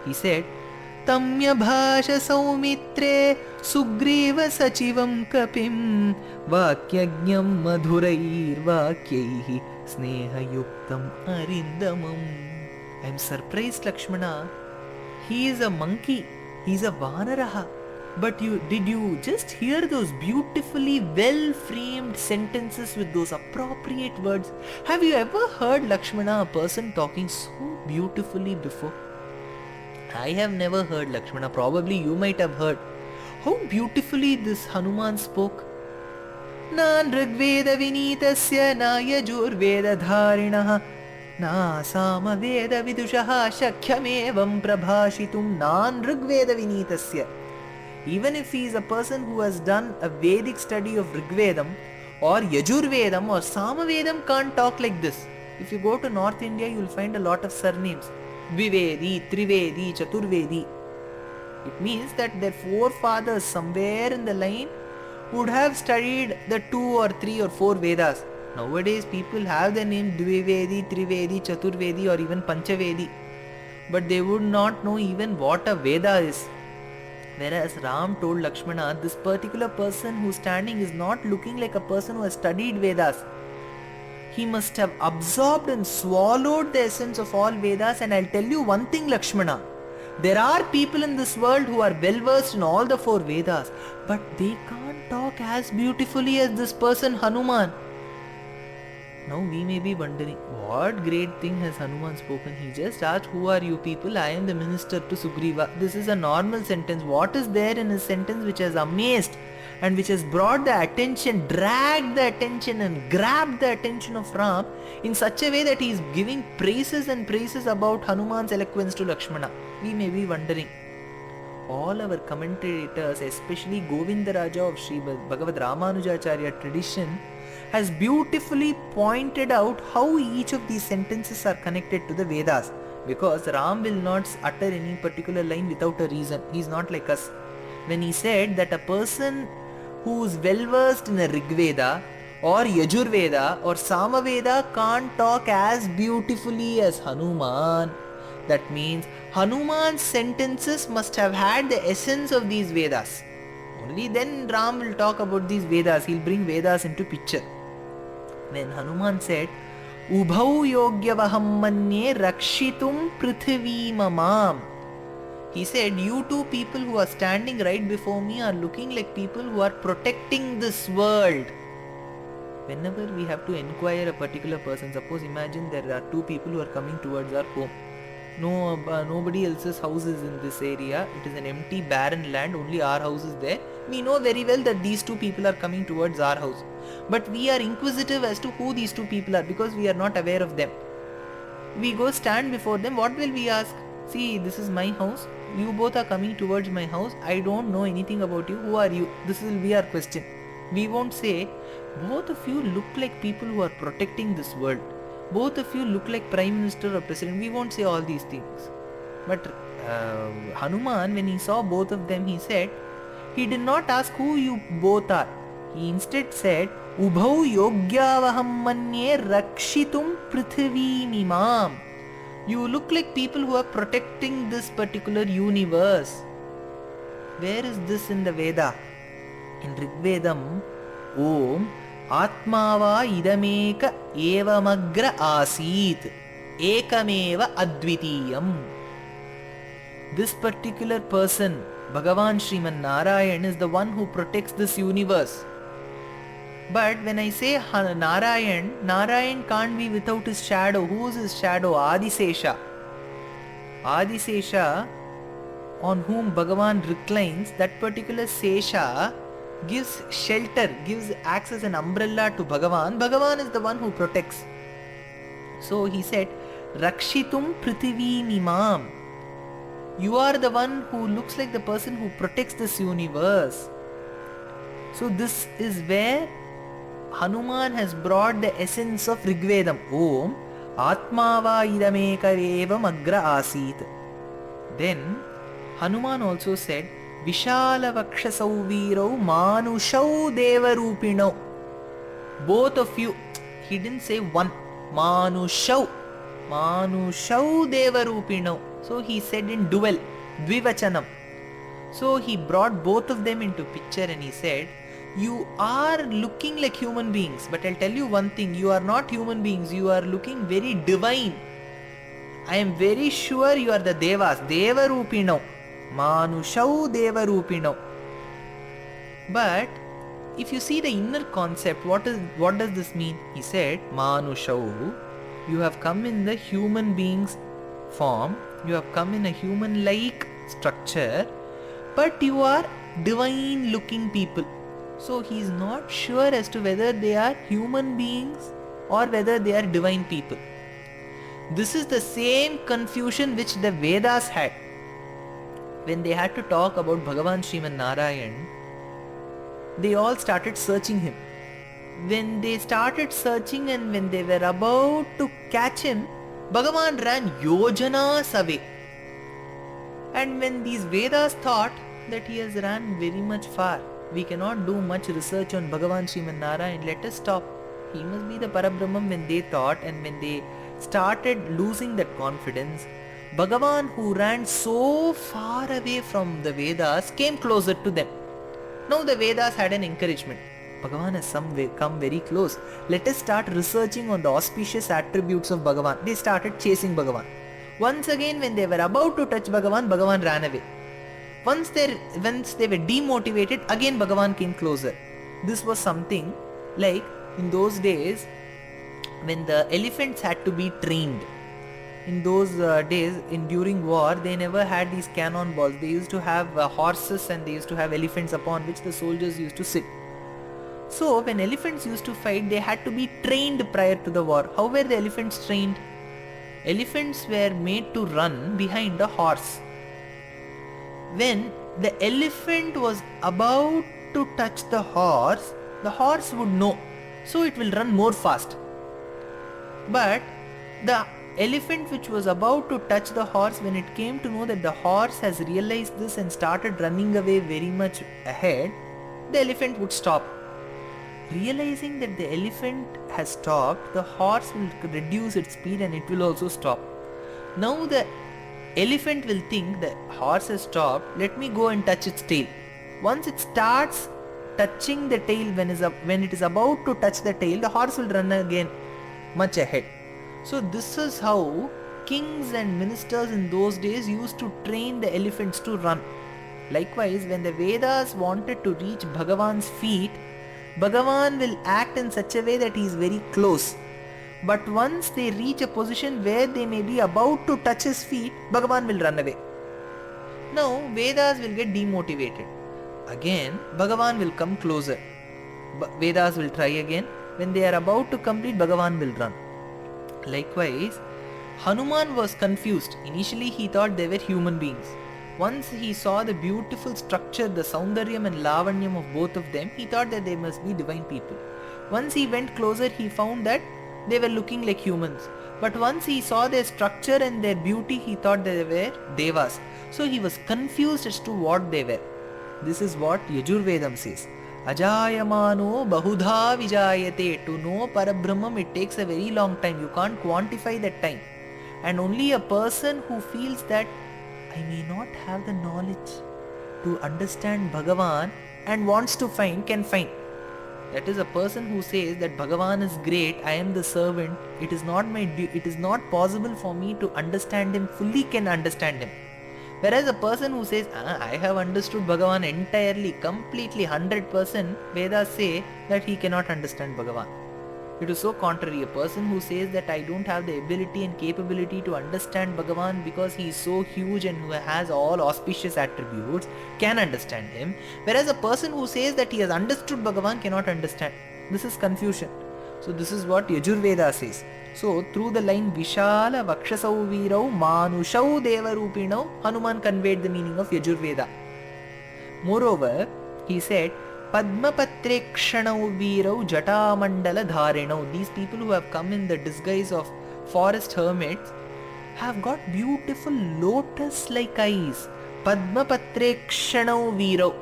He said, Tamya bhasha saumitre sugriva sachivam kapim vakyajnam madhurair vakyaihi sneha yuktam arindamam. I am surprised, Lakshmana. He is a monkey. He is a vanaraha. But did you just hear those beautifully well-framed sentences with those appropriate words? Have you ever heard, Lakshmana, a person talking so beautifully before? I have never heard, Lakshmana. Probably you might have heard. How beautifully this Hanuman spoke. Nan Rigveda Vinitasya na Yajurveda Dharinaha na Samaveda Vidushaha Shakyamevam Prabhashitum Nan Rigveda Vinitasya. Even if he is a person who has done a Vedic study of Rigvedam or Yajurvedam or Samavedam, can't talk like this. If you go to North India, you will find a lot of surnames. Dvivedi, Trivedi, Chaturvedi. It means that their forefathers somewhere in the line would have studied the 2 or 3 or 4 Vedas. Nowadays people have the name Dvivedi, Trivedi, Chaturvedi or even Panchavedi. But they would not know even what a Veda is. Whereas Ram told Lakshmana, this particular person who's standing is not looking like a person who has studied Vedas. He must have absorbed and swallowed the essence of all Vedas. And I'll tell you one thing, Lakshmana. There are people in this world who are well versed in all the 4 Vedas, but they can't talk as beautifully as this person Hanuman. Now we may be wondering, what great thing has Hanuman spoken? He just asked, who are you people? I am the minister to Sugriva. This is a normal sentence. What is there in his sentence which has amazed and which has brought the attention, dragged the attention and grabbed the attention of Ram in such a way that he is giving praises and praises about Hanuman's eloquence to Lakshmana? We may be wondering. All our commentators, especially Govindaraja of Sri Bhagavad-Ramanujacharya tradition, has beautifully pointed out how each of these sentences are connected to the Vedas. Because Ram will not utter any particular line without a reason. He is not like us. When he said that a person who is well versed in a Rigveda or Yajurveda or Samaveda can't talk as beautifully as Hanuman, that means Hanuman's sentences must have had the essence of these Vedas. Only then Ram will talk about these Vedas. He'll bring Vedas into picture. When Hanuman said, Ubhau yogyavaham manye rakshitum prithvi mamam. He said, you 2 people who are standing right before me are looking like people who are protecting this world. Whenever we have to inquire a particular person, suppose imagine there are 2 people who are coming towards our home. Nobody else's house is in this area. It is an empty barren land. Only our house is there. We know very well that these 2 people are coming towards our house. But we are inquisitive as to who these 2 people are because we are not aware of them. We go stand before them. What will we ask? See, this is my house. You both are coming towards my house. I don't know anything about you. Who are you? This will be our question. We won't say, both of you look like people who are protecting this world. Both of you look like Prime Minister or President. We won't say all these things. But Hanuman, when he saw both of them, he said, he did not ask who you both are. He instead said, Ubhau yogyavaham manye rakshitum prithvi mimam. You look like people who are protecting this particular universe. Where is this in the Veda? In Rigvedam, Om Atmava idameka evamagra asit ekameva advitiyam. This particular person, Bhagavan Srimad Narayan, is the one who protects this universe. But when I say Narayan, Narayan can't be without his shadow. Who is his shadow? Adisesha. Adisesha, on whom Bhagavan reclines, that particular Sesha gives shelter, acts as an umbrella to Bhagavan. Bhagavan is the one who protects. So he said, Rakshitum Prithvi Mimam. You are the one who looks like the person who protects this universe. So this is where Hanuman has brought the essence of Rigvedam. Om Atmava idameka evam agra asit. Then Hanuman also said, Vishala vakshasau virau manushau devarupinau. Both of you, he didn't say one. Manushau devarupinau. So he said in dual, dvivachanam. So he brought both of them into picture and he said, you are looking like human beings, but I'll tell you one thing, you are not human beings, you are looking very divine. I am very sure you are the devas, devarupino, manushau devarupino. But if you see the inner concept, what does this mean? He said, manushau, you have come in the human being's form, you have come in a human-like structure, but you are divine looking people. So he is not sure as to whether they are human beings or whether they are divine people. This is the same confusion which the Vedas had when they had to talk about Bhagavan Srimad Narayan. They all started searching him. When they started searching and when they were about to catch him, Bhagavan ran yojanas away. And when these Vedas thought that he has ran very much far, we cannot do much research on Bhagavan Srimad Narayan, let us stop. He must be the Parabrahman. When they thought and when they started losing that confidence, Bhagavan, who ran so far away from the Vedas, came closer to them. Now the Vedas had an encouragement. Bhagavan has come very close. Let us start researching on the auspicious attributes of Bhagavan. They started chasing Bhagavan. Once again, when they were about to touch Bhagavan, Bhagavan ran away. Once they were demotivated, again Bhagavan came closer. This was something like in those days when the elephants had to be trained. In those days, during war, they never had these cannonballs. They used to have horses and they used to have elephants upon which the soldiers used to sit. So when elephants used to fight, they had to be trained prior to the war. How were the elephants trained? Elephants were made to run behind a horse. When the elephant was about to touch the horse would know. So it will run more fast. But the elephant which was about to touch the horse, when it came to know that the horse has realized this and started running away very much ahead, the elephant would stop. Realizing that the elephant has stopped, the horse will reduce its speed and it will also stop. Now the elephant will think the horse has stopped, let me go and touch its tail. Once it starts touching the tail, when it is about to touch the tail, the horse will run again much ahead. So this is how kings and ministers in those days used to train the elephants to run. Likewise, when the Vedas wanted to reach Bhagavan's feet, Bhagavan will act in such a way that he is very close. But once they reach a position where they may be about to touch his feet, Bhagavan will run away. Now Vedas will get demotivated. Again, Bhagavan will come closer. Vedas will try again. When they are about to complete, Bhagavan will run. Likewise, Hanuman was confused. Initially he thought they were human beings. Once he saw the beautiful structure, the Saundaryam and Lavanyam of both of them, he thought that they must be divine people. Once he went closer, he found that they were looking like humans. But once he saw their structure and their beauty, he thought they were devas. So he was confused as to what they were. This is what Yajurvedam says. Ajayamano bahudha vijayate. To know Parabrahmam, it takes a very long time. You can't quantify that time. And only a person who feels that I may not have the knowledge to understand Bhagavan and wants to find, can find. That is a person who says that Bhagavan is great, I am the servant, it is not possible for me to understand him fully, can understand him. Whereas a person who says, I have understood Bhagavan entirely, completely, 100%, Vedas say that he cannot understand Bhagavan. It is so contrary. A person who says that I don't have the ability and capability to understand Bhagavan because he is so huge and who has all auspicious attributes can understand him. Whereas a person who says that he has understood Bhagavan cannot understand. This is confusion. So this is what Yajurveda says. So through the line Vishala Vakshasau Virau Manushau Devarupinau, Hanuman conveyed the meaning of Yajurveda. Moreover, he said, Padmapatre Kshanau Virau Jata Mandala Dharinau. These people who have come in the disguise of forest hermits have got beautiful lotus-like eyes. Padmapatre Kshanau Virau.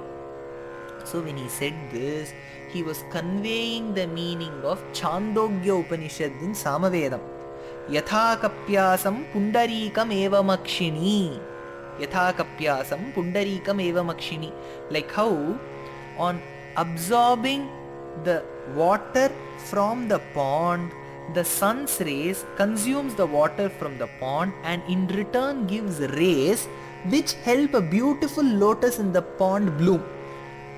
So when he said this, he was conveying the meaning of Chandogya Upanishad in Samavedam. Yatha kapyasam pundarikam eva makshini. Yatha kapyasam pundarikam eva makshini. Like how on absorbing the water from the pond, the sun's rays consumes the water from the pond and in return gives rays which help a beautiful lotus in the pond bloom.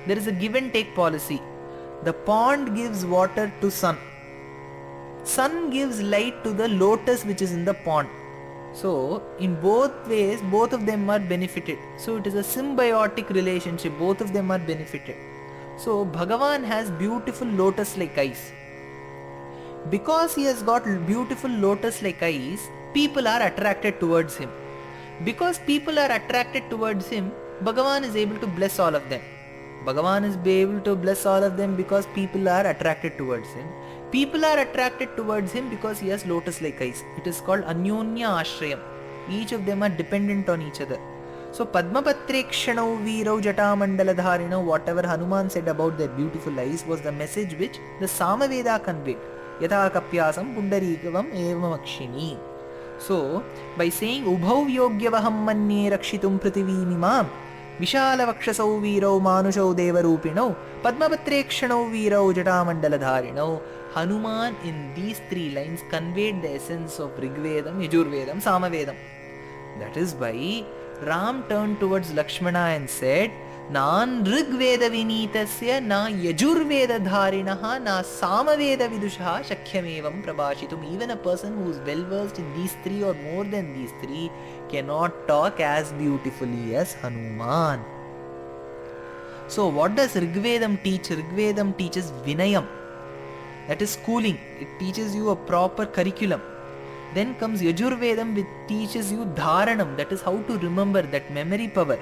There is a give and take policy. The pond gives water to sun. Sun gives light to the lotus which is in the pond. So in both ways, both of them are benefited. So it is a symbiotic relationship. Both of them are benefited. So Bhagavan has beautiful lotus-like eyes. Because he has got beautiful lotus-like eyes, people are attracted towards him. Because people are attracted towards him, Bhagavan is able to bless all of them. Bhagavan is able to bless all of them because people are attracted towards him. People are attracted towards him because he has lotus-like eyes. It is called Anyonya Ashrayam. Each of them are dependent on each other. So Padmapatrekshanau Virau Jatamandaladharinau, whatever Hanuman said about their beautiful eyes was the message which the Samaveda conveyed. Yatha kapyasam pundarikavam evamakshini. So by saying Ubhau Yogyavaham manye rakshitum prithivimimam Vishalavakshasau Virau Manushau Devarupinau Padmapatrekshanau Virau Jatamandaladharinau, Hanuman in these three lines conveyed the essence of Rigvedam, Yajurvedam, Samavedam. That is why Ram turned towards Lakshmana and said, Nan Rigveda Vinitasya na Yajurveda Dharinaha na Samaveda Vidusha Shakyamevam Prabhashitum. Even a person who is well versed in these three or more than these three cannot talk as beautifully as Hanuman. So what does Rigvedam teach? Rigvedam teaches Vinayam. That is schooling. It teaches you a proper curriculum. Then comes Yajurvedam which teaches you Dharanam, that is how to remember, that memory power.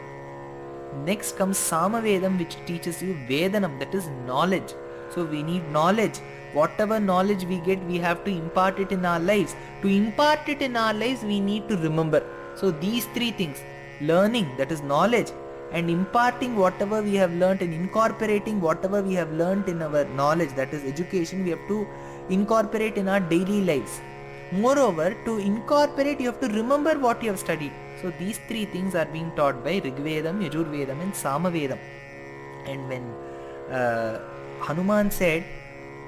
Next comes Samavedam which teaches you Vedanam, that is knowledge. So we need knowledge. Whatever knowledge we get, we have to impart it in our lives. To impart it in our lives, we need to remember. So these three things, learning, that is knowledge, and imparting whatever we have learnt and incorporating whatever we have learnt in our knowledge, that is education, we have to incorporate in our daily lives. Moreover, to incorporate, you have to remember what you have studied. So these three things are being taught by Rigvedam, Yajurvedam and Samavedam. And when Hanuman said,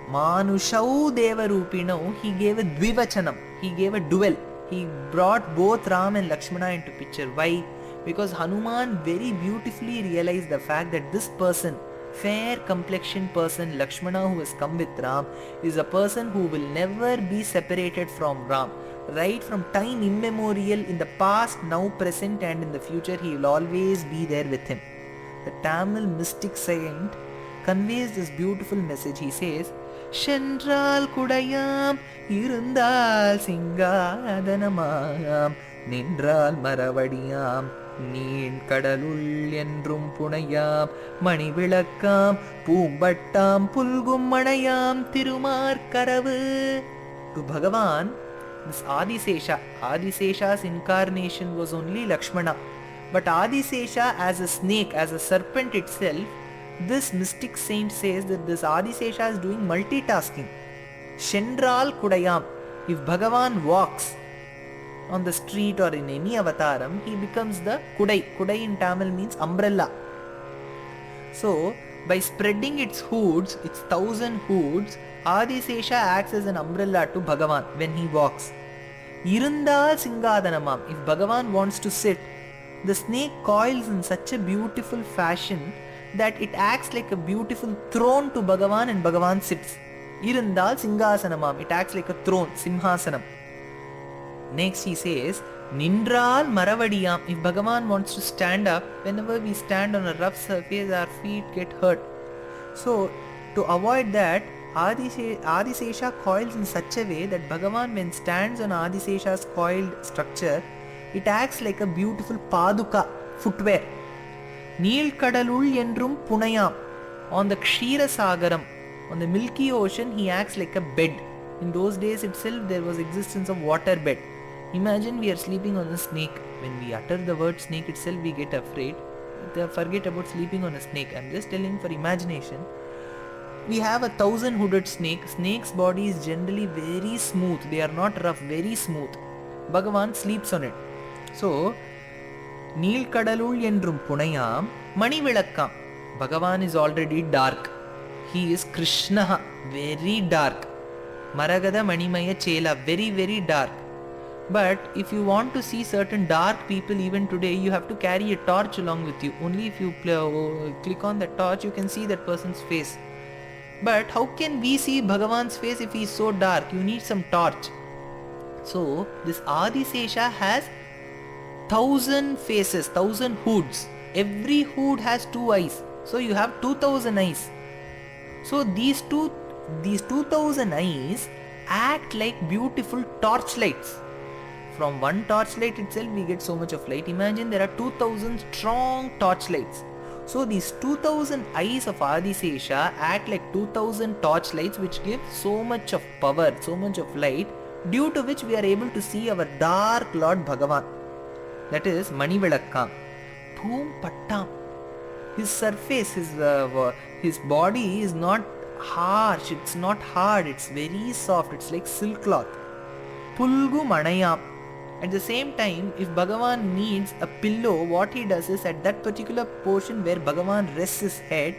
Manushau Devarupinau, he gave a Dvivachanam, he gave a dual. He brought both Ram and Lakshmana into picture. Why? Because Hanuman very beautifully realized the fact that this person, fair complexioned person, Lakshmana, who has come with Ram, is a person who will never be separated from Ram. Right from time immemorial, in the past, now, present and in the future, he will always be there with him. The Tamil mystic saint conveys this beautiful message. He says, Shendral Kudayam Irundal Singadanamam Nindral Maravadiyam Neen Kadalul Yendrum Punayam Mani Vilakam Pumbattam Pulgum Manayam Tirumar Karavu. To Bhagavan, this Adisesha's incarnation was only Lakshmana. But Adisesha as a snake, as a serpent itself, this mystic saint says that this Adisesha is doing multitasking. Shendral Kudayam. If Bhagavan walks on the street or in any avataram, he becomes the Kudai. Kudai in Tamil means umbrella. So, by spreading its hoods, its 1,000 hoods, Adisesha acts as an umbrella to Bhagavan when he walks. Irundal Singadanamam. If Bhagavan wants to sit, the snake coils in such a beautiful fashion that it acts like a beautiful throne to Bhagavan and Bhagavan sits. Irundal Singhasanamam. It acts like a throne, Simhasanam. Next he says, Nindral Maravadiyam. If Bhagavan wants to stand up, whenever we stand on a rough surface, our feet get hurt. So, to avoid that, Adisesha coils in such a way that Bhagavan, when stands on Adisesha's coiled structure, it acts like a beautiful paduka, footwear. Neel Kadalul Yendrum Punayam. On the Kshira Sagaram, on the Milky Ocean, he acts like a bed. In those days itself, there was existence of water bed. Imagine we are sleeping on a snake. When we utter the word snake itself, we get afraid. Forget about sleeping on a snake. I am just telling for imagination. we have a 1,000 hooded snake. Snake's body is generally very smooth. They are not rough, very smooth. Bhagavan sleeps on it. So, Neel Kadalul Endrum Punayam Mani Vilakkam. Bhagavan is already dark. He is Krishna, very dark. Maragada Manimaya Chela, very, very dark. But if you want to see certain dark people even today, you have to carry a torch along with you. Only if you click on the torch, you can see that person's face. But how can we see Bhagavan's face if he is so dark? You need some torch. So this Adisesha has 1,000 faces, 1,000 hoods. Every hood has 2 eyes. So you have 2,000 eyes. So these 2,000 eyes act like beautiful torchlights. From one torchlight itself we get so much of light. Imagine there are 2,000 strong torchlights. So these 2,000 eyes of Adisesha act like 2,000 torchlights which give so much of power, so much of light, due to which we are able to see our dark Lord Bhagavan. That is Mani Vilakkam. Bhoom Pattam. His surface, his body is not harsh, it's not hard, it's very soft, it's like silk cloth. Pulgu Manayam. At the same time, if Bhagavan needs a pillow, what he does is at that particular portion where Bhagavan rests his head,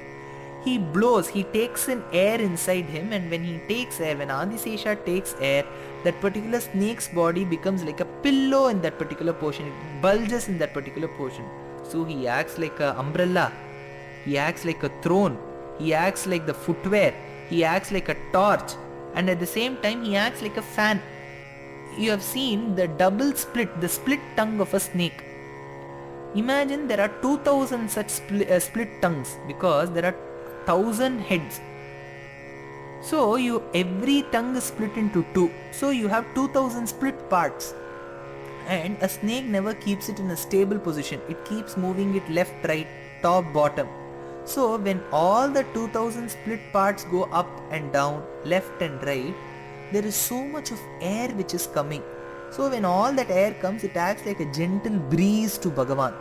he blows, he takes in air inside him, and when he takes air, when Adisesha takes air, that particular snake's body becomes like a pillow in that particular portion, it bulges in that particular portion. So he acts like an umbrella, he acts like a throne, he acts like the footwear, he acts like a torch, and at the same time he acts like a fan. You have seen the the split tongue of a snake. Imagine there are 2,000 such split tongues because there are 1,000 heads. So every tongue is split into 2. So you have 2,000 split parts. And a snake never keeps it in a stable position. It keeps moving it left, right, top, bottom. So when all the 2,000 split parts go up and down, left and right, there is so much of air which is coming. So when all that air comes, it acts like a gentle breeze to Bhagavan.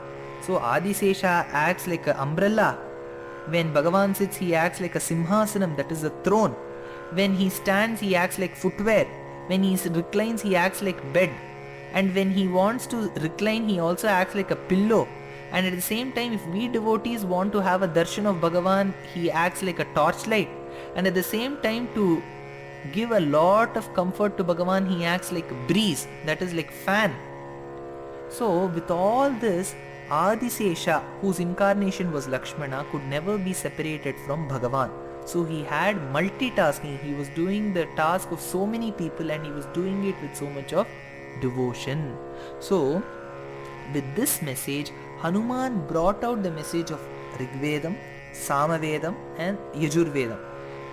So Adisesha acts like an umbrella. When Bhagavan sits, he acts like a simhasanam, that is a throne. When he stands, he acts like footwear. When he reclines, he acts like bed. And when he wants to recline, he also acts like a pillow. And at the same time, if we devotees want to have a darshan of Bhagavan, he acts like a torchlight. And at the same time, to give a lot of comfort to Bhagavan, he acts like a breeze, that is like fan. So with all this, Adisesha, whose incarnation was Lakshmana, could never be separated from Bhagavan. So he had multitasking, he was doing the task of so many people and he was doing it with so much of devotion. So with this message, Hanuman brought out the message of Rigvedam, Samavedam and Yajurvedam.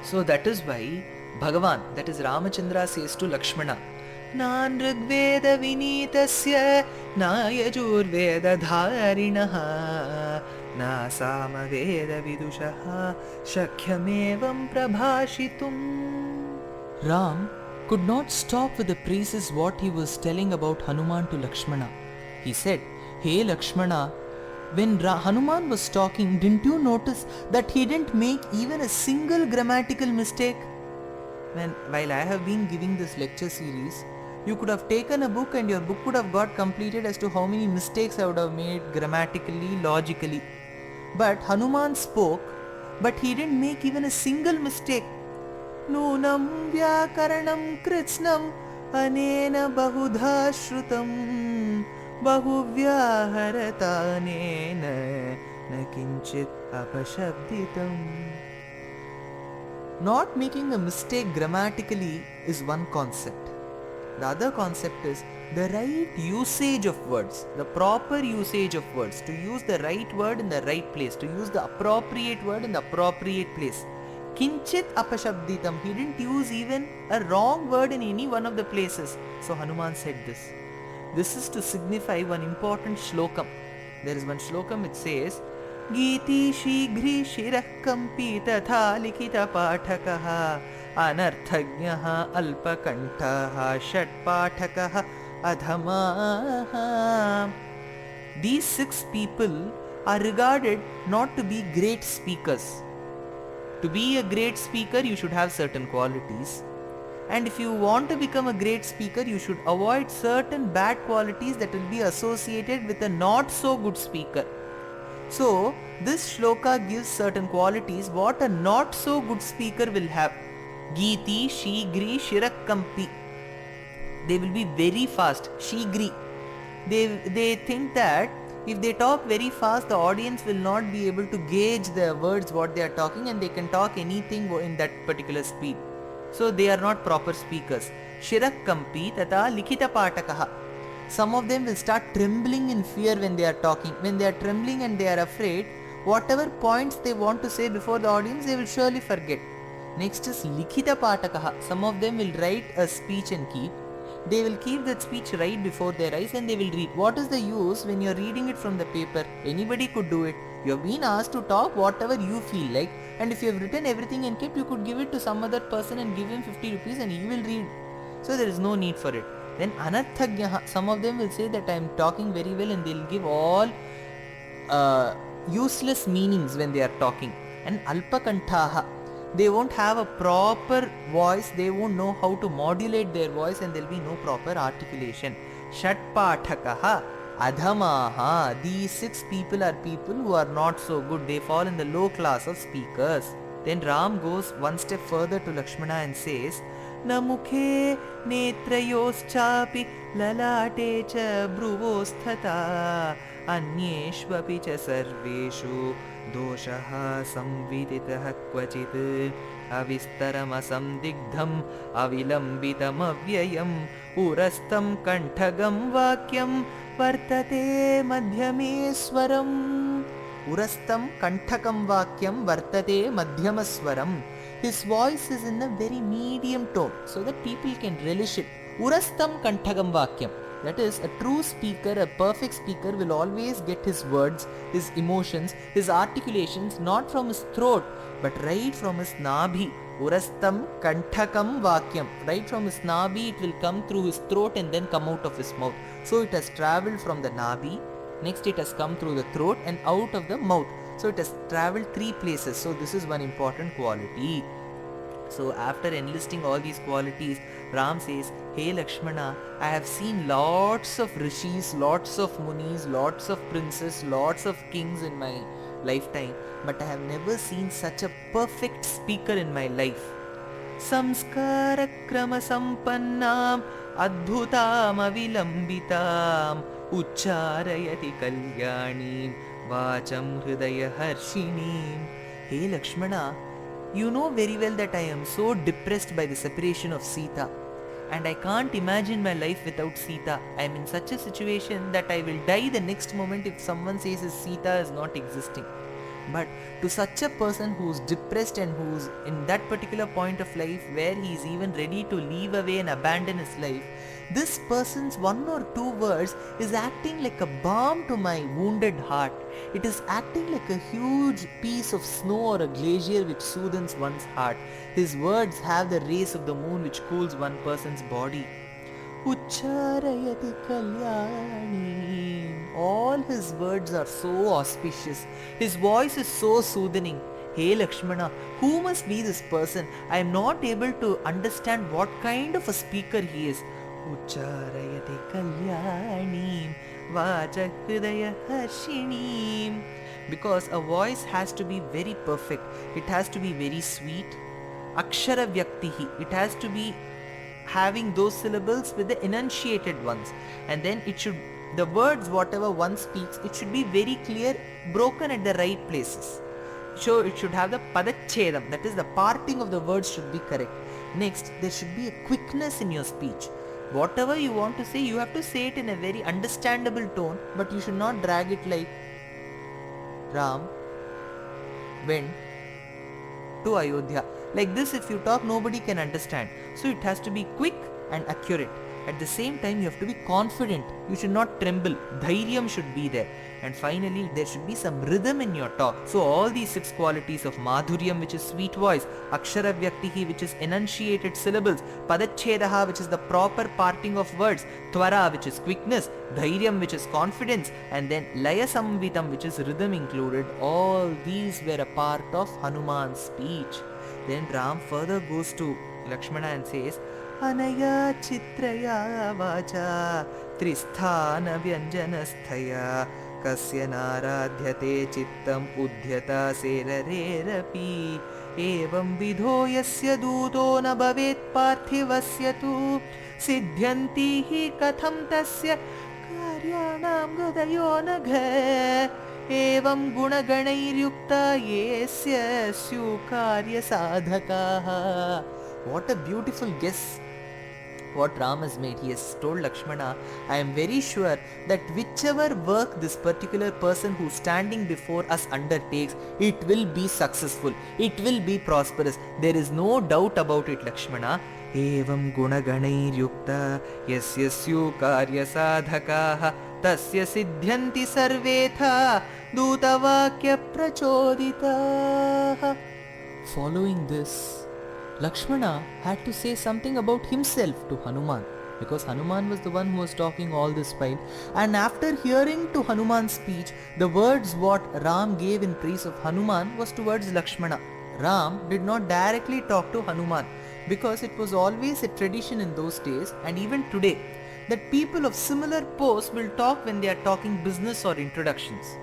So that is why Bhagavan, that is Ramachandra, says to Lakshmana, Nan Rigveda Vinitasya Na Yajurveda Dharinaha Na Samaveda Vidushaha Shakyamevam Prabhashitum. Ram could not stop with the praises what he was telling about Hanuman to Lakshmana. He said, Hey Lakshmana, when Hanuman was talking, didn't you notice that he didn't make even a single grammatical mistake? While I have been giving this lecture series, you could have taken a book and your book would have got completed as to how many mistakes I would have made grammatically, logically. But Hanuman spoke, but he didn't make even a single mistake. Nunam vyakaranam kritsnam anena bahudha shrutam bahuvyaharataanena nakinchit apashabditam. Not making a mistake grammatically is one concept. The other concept is the right usage of words, the proper usage of words, to use the right word in the right place, to use the appropriate word in the appropriate place. Kinchit apashabditam, he didn't use even a wrong word in any one of the places. So Hanuman said this. This is to signify one important shlokam. There is one shlokam which says, Giti Shigri Shirah Kampi Tatha Likita Pathakaha Anarthagyaha Alpakantaha Shat Pathakaha Adhamaha. These 6 people are regarded not to be great speakers. To be a great speaker, you should have certain qualities. And if you want to become a great speaker, you should avoid certain bad qualities that will be associated with a not so good speaker. So, this shloka gives certain qualities what a not so good speaker will have. Geeti, Shigri, Shirakkampi. They will be very fast. Shigri. They think that if they talk very fast, the audience will not be able to gauge the words what they are talking, and they can talk anything in that particular speed. So they are not proper speakers. Shirakkampi tata likhita patakaha. Some of them will start trembling in fear when they are talking. When they are trembling and they are afraid, whatever points they want to say before the audience, they will surely forget. Next is likhita patakaha. Some of them will write a speech and keep. They will keep that speech right before their eyes and they will read. What is the use when you are reading it from the paper? Anybody could do it. You have been asked to talk whatever you feel like, and if you have written everything and kept, you could give it to some other person and give him 50 rupees and he will read. So there is no need for it. Then anarthagyaha. Some of them will say that I am talking very well, and they will give all useless meanings when they are talking. And alpakantaha. They won't have a proper voice, they won't know how to modulate their voice, and there will be no proper articulation. Shatpathakaha, adhamaha. These 6 people are people who are not so good. They fall in the low class of speakers. Then Ram goes one step further to Lakshmana and says, Namukhe netrayoschapi lalate cha bruvosthata anyeshvapi cha sarveshu doshaha samviditah kvachit avistaram asamdigdham avilambitam avyayam urastam kanthagam vakyam vartate madhyameswaram. Urastam kanthakam vakyam vartate madhyamaswaram. His voice is in a very medium tone so that people can relish it. Urastam kanthagam vakyam. That is, a true speaker, a perfect speaker will always get his words, his emotions, his articulations not from his throat but right from his nabhi. Urastam kanthakam vakyam. Right from his nabhi it will come through his throat and then come out of his mouth. So it has travelled from the nabhi, next it has come through the throat and out of the mouth. So it has travelled 3 places. So this is one important quality. So after enlisting all these qualities, Ram says, Hey Lakshmana, I have seen lots of rishis, lots of munis, lots of princes, lots of kings in my lifetime, but I have never seen such a perfect speaker in my life. Samskara krama sampannam adbhutam avilambitam ucharayati kalyanim vacham hridaya harshinim. Hey Lakshmana, you know very well that I am so depressed by the separation of Sita, and I can't imagine my life without Sita. I am in such a situation that I will die the next moment if someone says his Sita is not existing. But to such a person who is depressed and who is in that particular point of life where he is even ready to leave away and abandon his life, this person's 1 or 2 words is acting like a balm to my wounded heart. It is acting like a huge piece of snow or a glacier which soothes one's heart. His words have the rays of the moon which cools one person's body. Ucharayati kalyani. All his words are so auspicious. His voice is so soothing. Hey Lakshmana, who must be this person? I am not able to understand what kind of a speaker he is. Ucharayati kalyanim vacha hridaya harshinim. Because a voice has to be very perfect. It has to be very sweet. Akshara vyaktihi. It has to be having those syllables with the enunciated ones, and then it should, the words whatever one speaks, it should be very clear, broken at the right places. So it should have the padachedam, that is the parting of the words should be correct. Next, there should be a quickness in your speech. Whatever you want to say, you have to say it in a very understandable tone, but you should not drag it like Ram went to Ayodhya. Like this, if you talk, nobody can understand. So it has to be quick and accurate. At the same time, you have to be confident. You should not tremble. Dhairyam should be there. And finally, there should be some rhythm in your talk. So all these 6 qualities of Madhuryam, which is sweet voice, Akshara Vyaktihi, which is enunciated syllables, Padachhedaha, which is the proper parting of words, Tvara, which is quickness, Dhairyam, which is confidence, and then Laya Samvitam, which is rhythm included. All these were a part of Hanuman's speech. Then Ram further goes to Lakshmana and says, Anaya Chitraya Vacha Tristhana Vyanjanasthaya Kasya Naradhyate Chittam Udhyata Serarerapi Evam Vidho Yasya Duto Na Bhavet Parthivasya Tu Siddhyanti Hi Katham Tasya Karyanam Gadayo Nagha Evam Gunaganayiryukta Yesya Syu Karya Sadhakaha. What a beautiful guess what Ram has made. He has told Lakshmana, I am very sure that whichever work this particular person who is standing before us undertakes, it will be successful, it will be prosperous. There is no doubt about it, Lakshmana. Evam gunaganayiryukta yasya syu karya sadhakaha tasya siddhyanti sarvetha dutavakya prachoditaha. Following this, Lakshmana had to say something about himself to Hanuman, because Hanuman was the one who was talking all this while. And after hearing to Hanuman's speech, the words what Ram gave in praise of Hanuman was towards Lakshmana. Ram did not directly talk to Hanuman, because it was always a tradition in those days and even today that people of similar posts will talk when they are talking business or introductions.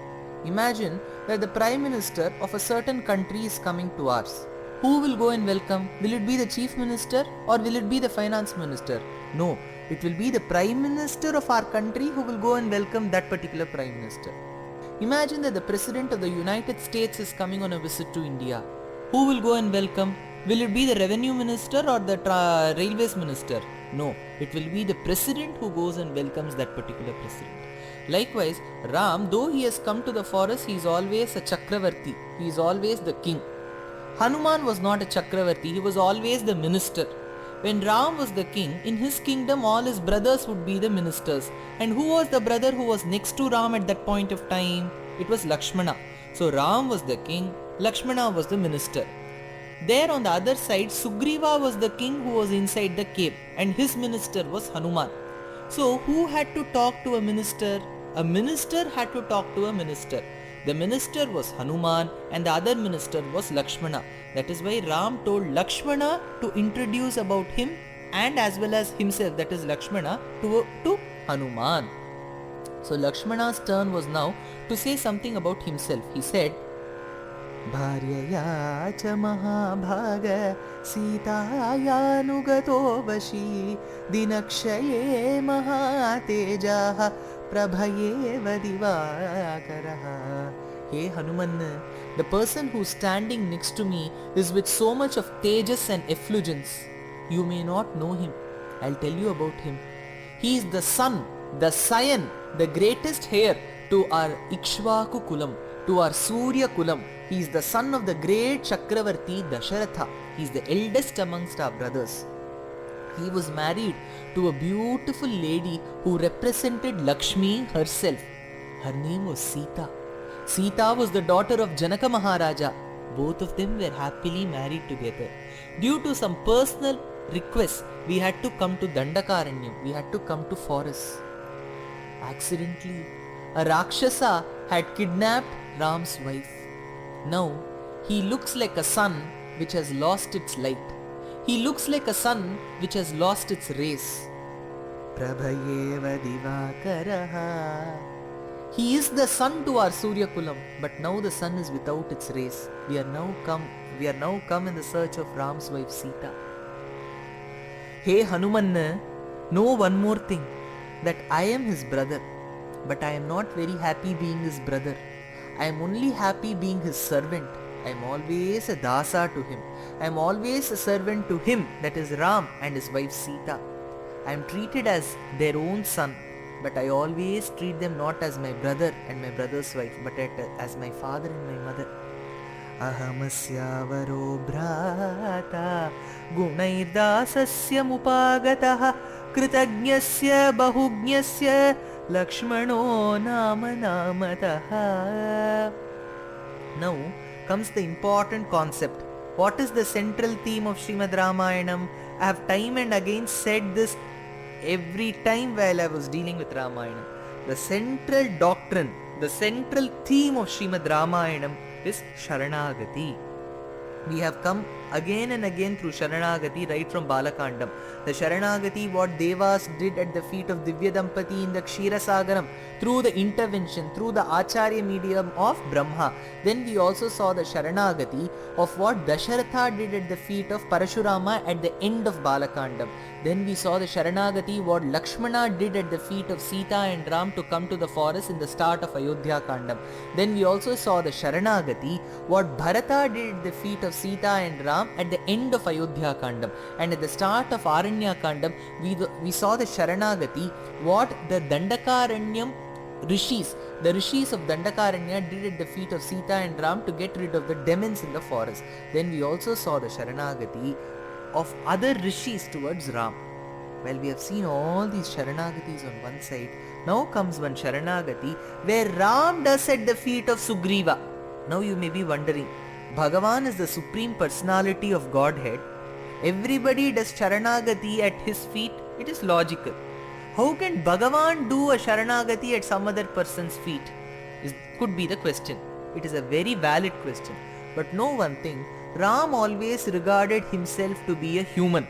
Imagine that the Prime Minister of a certain country is coming to ours. Who will go and welcome? Will it be the Chief Minister or will it be the Finance Minister? No, it will be the Prime Minister of our country who will go and welcome that particular Prime Minister. Imagine that the President of the United States is coming on a visit to India. Who will go and welcome? Will it be the Revenue Minister or the Railways Minister? No, it will be the President who goes and welcomes that particular President. Likewise, Ram, though he has come to the forest, he is always a Chakravarti. He is always the king. Hanuman was not a Chakravarti, he was always the minister. When Ram was the king, in his kingdom all his brothers would be the ministers. And who was the brother who was next to Ram at that point of time? It was Lakshmana. So Ram was the king, Lakshmana was the minister. There on the other side, Sugriva was the king who was inside the cave and his minister was Hanuman. So who had to talk to a minister? A minister had to talk to a minister. The minister was Hanuman and the other minister was Lakshmana. That is why Ram told Lakshmana to introduce about him and as well as himself, that is Lakshmana, to Hanuman. So Lakshmana's turn was now to say something about himself. He said, Bharyaya cha mahabhaga Sitaya nugato vashi Dinakshaye mahatejaha Prabhayeva divakaraha. Hey Hanuman, the person who is standing next to me is with so much of tejas and effulgence. You may not know him. I'll tell you about him. He is the son, the scion, the greatest heir to our Ikshvaku Kulam, to our Surya Kulam. He is the son of the great Chakravarti Dasharatha. He is the eldest amongst our brothers. He was married to a beautiful lady who represented Lakshmi herself. Her name was Sita. Sita was the daughter of Janaka Maharaja. Both of them were happily married together. Due to some personal requests, we had to come to Dandakaranyam. We had to come to forest. Accidentally, a Rakshasa had kidnapped Ram's wife. Now, he looks like a sun which has lost its light. He looks like a sun which has lost its rays. Prabhayeva divakaraha. He is the sun to our Surya Kulam, but now the sun is without its rays. We are now come in the search of Ram's wife Sita. Hey Hanuman, know one more thing, that I am his brother, but I am not very happy being his brother. I am only happy being his servant. I am always a dasa to him. I am always a servant to him, that is Ram and his wife Sita. I am treated as their own son, but I always treat them not as my brother and my brother's wife, but as my father and my mother. Ahamasyavaro bhrata gunairdasasya mupagataha कृतज्ञस्य बहुज्ञस्य Lakshmano nama namatah. Now comes the important concept. What is the central theme of Srimad Ramayanam? I have time and again said this every time while I was dealing with Ramayanam. The central doctrine, the central theme of Srimad Ramayanam is Sharanagati. We have come again and again through Sharanagati right from Balakandam. The Sharanagati what Devas did at the feet of Divya Dampati in the Kshira Sagaram through the intervention, through the Acharya medium of Brahma. Then we also saw the Sharanagati of what Dasharatha did at the feet of Parashurama at the end of Balakandam. Then we saw the Sharanagati what Lakshmana did at the feet of Sita and Ram to come to the forest in the start of Ayodhya Kandam. Then we also saw the Sharanagati what Bharata did at the feet of Sita and Ram at the end of Ayodhya Kandam. And at the start of Aranya Kandam, we saw the Sharanagati what the Dandakaranyam Rishis, the Rishis of Dandakaranya did at the feet of Sita and Ram to get rid of the demons in the forest. Then we also saw the Sharanagati of other Rishis towards Ram. Well, we have seen all these Sharanagatis on one side. Now comes one Sharanagati where Ram does at the feet of Sugriva. Now you may be wondering, Bhagavan is the Supreme Personality of Godhead. Everybody does Sharanagati at his feet. It is logical. How can Bhagavan do a Sharanagati at some other person's feet? Could be the question. It is a very valid question. But know one thing, Ram always regarded himself to be a human.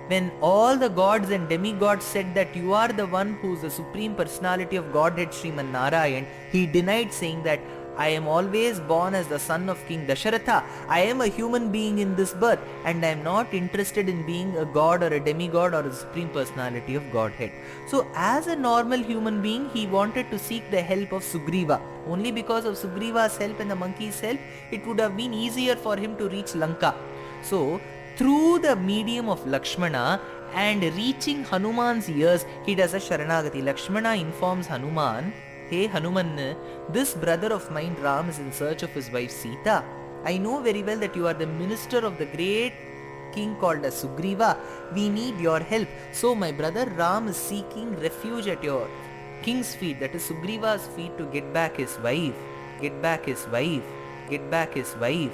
When all the gods and demigods said that you are the one who is the Supreme Personality of Godhead Sriman Narayan, he denied, saying that I am always born as the son of King Dasharatha. I am a human being in this birth and I am not interested in being a god or a demigod or a Supreme Personality of Godhead. So as a normal human being, he wanted to seek the help of Sugriva. Only because of Sugriva's help and the monkey's help, it would have been easier for him to reach Lanka. So through the medium of Lakshmana and reaching Hanuman's ears, he does a Sharanagati. Lakshmana informs Hanuman, hey Hanuman, this brother of mine Ram is in search of his wife Sita. I know very well that you are the minister of the great king called as Sugriva. We need your help. So my brother Ram is seeking refuge at your king's feet, that is Sugriva's feet, to get back his wife. Get back his wife. Get back his wife.